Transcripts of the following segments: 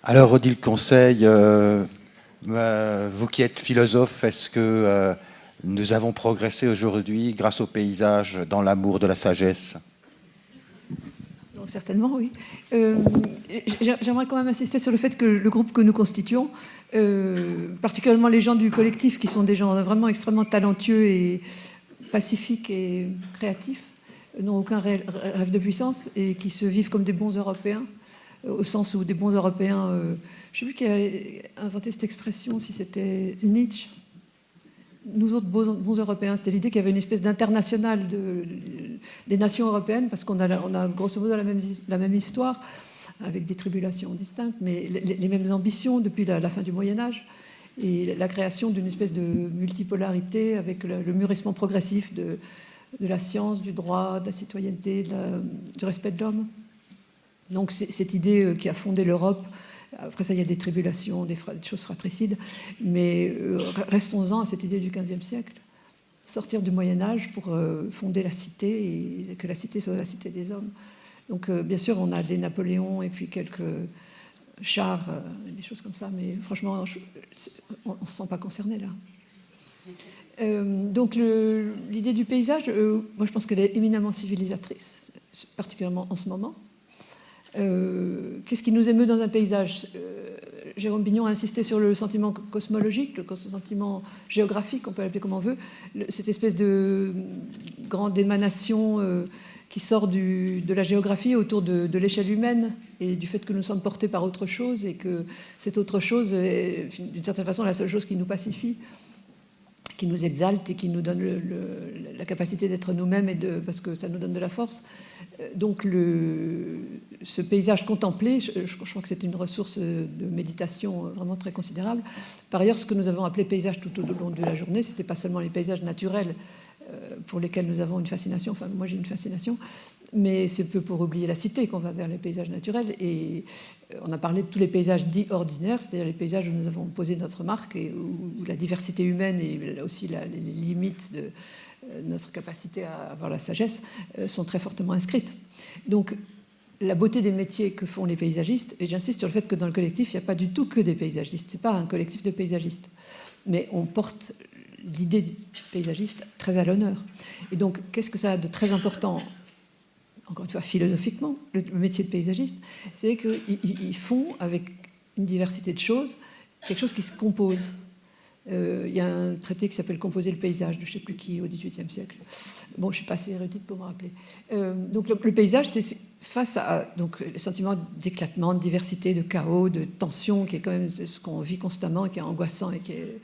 Alors, Odile Conseil, vous qui êtes philosophe, est-ce que nous avons progressé aujourd'hui grâce au paysage dans l'amour de la sagesse? Non, certainement, oui. J'aimerais quand même insister sur le fait que le groupe que nous constituons, particulièrement les gens du collectif, qui sont des gens vraiment extrêmement talentueux et pacifiques et créatifs, n'ont aucun rêve de puissance et qui se vivent comme des bons Européens, au sens où des bons Européens, je ne sais plus qui a inventé cette expression, si c'était Nietzsche. Nous autres bons Européens, c'était l'idée qu'il y avait une espèce d'international des nations européennes, parce qu'on a grosso modo la même histoire, avec des tribulations distinctes, mais les mêmes ambitions depuis la fin du Moyen-Âge, et la création d'une espèce de multipolarité avec le mûrissement progressif de la science, du droit, de la citoyenneté, du respect de l'homme. Donc cette idée qui a fondé l'Europe. Après ça, il y a des tribulations, des choses fratricides, mais restons-en à cette idée du XVe siècle. Sortir du Moyen-Âge pour fonder la cité, et que la cité soit la cité des hommes. Donc, bien sûr, on a des Napoléons et puis quelques chars, des choses comme ça, mais franchement, on ne se sent pas concerné là. Donc, l'idée du paysage, moi, je pense qu'elle est éminemment civilisatrice, particulièrement en ce moment. Qu'est-ce qui nous émeut dans un paysage? Jérôme Bignon a insisté sur le sentiment cosmologique, le sentiment géographique, on peut l'appeler comme on veut, cette espèce de grande émanation qui sort de la géographie autour de l'échelle humaine et du fait que nous sommes portés par autre chose et que cette autre chose est d'une certaine façon la seule chose qui nous pacifie, qui nous exalte et qui nous donne la capacité d'être nous-mêmes parce que ça nous donne de la force. Donc ce paysage contemplé, je crois que c'est une ressource de méditation vraiment très considérable. Par ailleurs, ce que nous avons appelé paysage tout au long de la journée, ce n'était pas seulement les paysages naturels pour lesquels nous avons une fascination, enfin moi j'ai une fascination, mais c'est peu pour oublier la cité qu'on va vers les paysages naturels. Et on a parlé de tous les paysages dits ordinaires, c'est-à-dire les paysages où nous avons posé notre marque et où la diversité humaine et aussi les limites de notre capacité à avoir la sagesse sont très fortement inscrites. Donc la beauté des métiers que font les paysagistes, et j'insiste sur le fait que dans le collectif, il n'y a pas du tout que des paysagistes, ce n'est pas un collectif de paysagistes, mais on porte l'idée du paysagiste très à l'honneur. Et donc qu'est-ce que ça a de très important, encore une fois philosophiquement, le métier de paysagiste, c'est qu'ils font avec une diversité de choses quelque chose qui se compose. Il y a un traité qui s'appelle Composer le paysage, de je ne sais plus qui, au XVIIIe siècle. Bon, je ne suis pas assez érudite pour me rappeler. Donc le paysage, c'est face à donc, le sentiment d'éclatement, de diversité, de chaos, de tension, qui est quand même ce qu'on vit constamment, qui est angoissant et qui est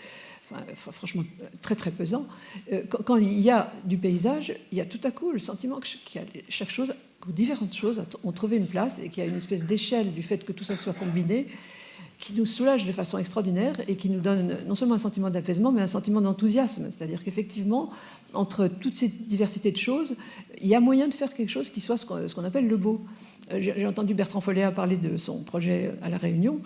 franchement très très pesant. Quand il y a du paysage, il y a tout à coup le sentiment que chaque chose, que différentes choses ont trouvé une place et qu'il y a une espèce d'échelle du fait que tout ça soit combiné, qui nous soulage de façon extraordinaire et qui nous donne non seulement un sentiment d'apaisement, mais un sentiment d'enthousiasme. C'est-à-dire qu'effectivement, entre toutes ces diversités de choses, il y a moyen de faire quelque chose qui soit ce qu'on appelle le beau. J'ai entendu Bertrand Folléa parler de son projet à La Réunion.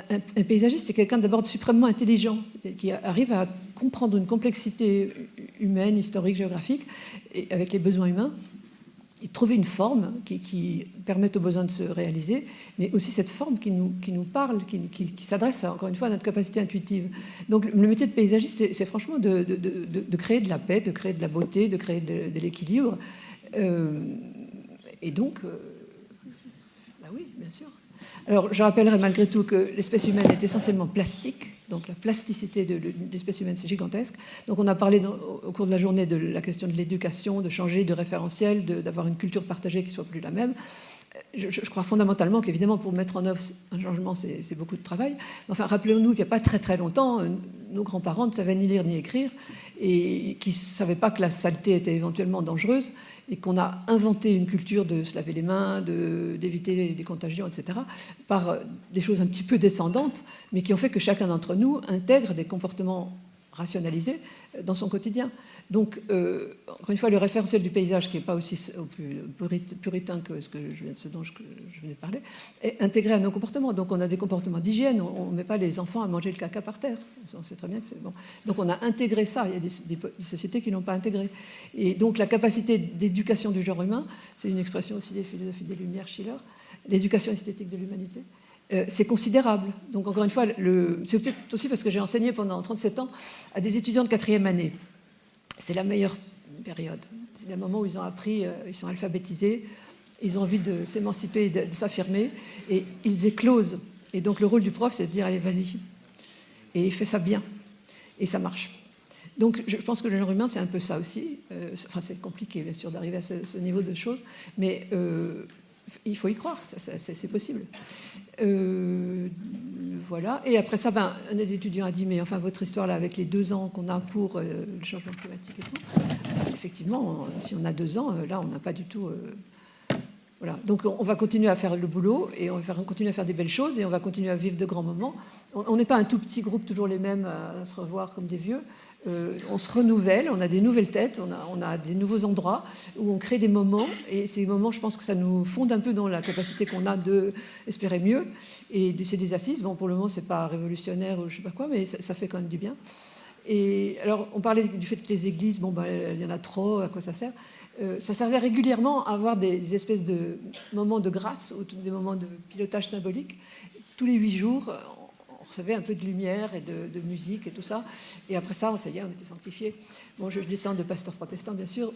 Un paysagiste, c'est quelqu'un d'abord suprêmement intelligent, qui arrive à comprendre une complexité humaine, historique, géographique, et avec les besoins humains, et trouver une forme qui permette aux besoins de se réaliser, mais aussi cette forme qui nous parle, qui s'adresse encore une fois à notre capacité intuitive. Donc le métier de paysagiste, c'est franchement de créer de la paix, de créer de la beauté, de créer de l'équilibre. Et donc, bah oui, bien sûr. Alors, je rappellerai malgré tout que l'espèce humaine est essentiellement plastique, donc la plasticité de l'espèce humaine, c'est gigantesque. Donc, on a parlé au cours de la journée de la question de l'éducation, de changer de référentiel, d'avoir une culture partagée qui ne soit plus la même. Je crois fondamentalement qu'évidemment, pour mettre en œuvre un changement, c'est beaucoup de travail. Enfin, rappelons-nous qu'il n'y a pas très très longtemps, nos grands-parents ne savaient ni lire ni écrire et qui ne savaient pas que la saleté était éventuellement dangereuse et qu'on a inventé une culture de se laver les mains, d'éviter les contagions, etc., par des choses un petit peu descendantes, mais qui ont fait que chacun d'entre nous intègre des comportements rationalisé dans son quotidien. Donc, encore une fois, le référentiel du paysage, qui n'est pas aussi puritain que ce dont je venais de parler, est intégré à nos comportements. Donc, on a des comportements d'hygiène, on ne met pas les enfants à manger le caca par terre. On sait très bien que c'est bon. Donc, on a intégré ça. Il y a des sociétés qui ne l'ont pas intégré. Et donc, la capacité d'éducation du genre humain, c'est une expression aussi des philosophies des Lumières, Schiller, l'éducation esthétique de l'humanité. c'est considérable. Donc encore une fois, c'est peut-être aussi parce que j'ai enseigné pendant 37 ans à des étudiants de 4e année. C'est la meilleure période. C'est le moment où ils ont appris, ils sont alphabétisés, ils ont envie de s'émanciper, de s'affirmer, et ils éclosent. Et donc le rôle du prof, c'est de dire, allez, vas-y. Et il fait ça bien. Et ça marche. Donc je pense que le genre humain, c'est un peu ça aussi. Enfin, c'est compliqué, bien sûr, d'arriver à ce niveau de choses, mais il faut y croire, c'est possible. Voilà. Et après ça, un des étudiants a dit, mais enfin, votre histoire là, avec les 2 ans qu'on a pour le changement climatique et tout, effectivement, si on a 2 ans, là, on n'a pas du tout... Voilà. Donc on va continuer à faire le boulot, et on va continuer à faire des belles choses, et on va continuer à vivre de grands moments. On n'est pas un tout petit groupe, toujours les mêmes, à se revoir comme des vieux. On se renouvelle, on a des nouvelles têtes, on a des nouveaux endroits où on crée des moments, et ces moments, je pense que ça nous fonde un peu dans la capacité qu'on a d'espérer mieux. Et c'est des assises, bon, pour le moment, c'est pas révolutionnaire ou je sais pas quoi, mais ça fait quand même du bien. Et alors, on parlait du fait que les églises, bon, il y en a trop, à quoi ça sert? Ça servait régulièrement à avoir des espèces de moments de grâce, ou des moments de pilotage symbolique. Tous les 8 jours, on recevait un peu de lumière et de musique et tout ça. Et après ça, ça y est, on était sanctifiés. Bon, je descends de pasteur protestant, bien sûr.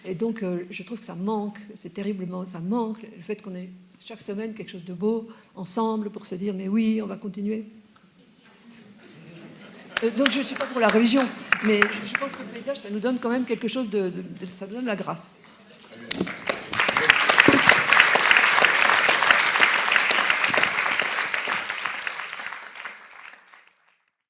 Et donc, je trouve que ça manque, c'est terriblement, ça manque, le fait qu'on ait chaque semaine quelque chose de beau, ensemble, pour se dire, mais oui, on va continuer. Donc je ne suis pas pour la religion, mais je pense que le paysage, ça nous donne quand même quelque chose ça nous donne la grâce.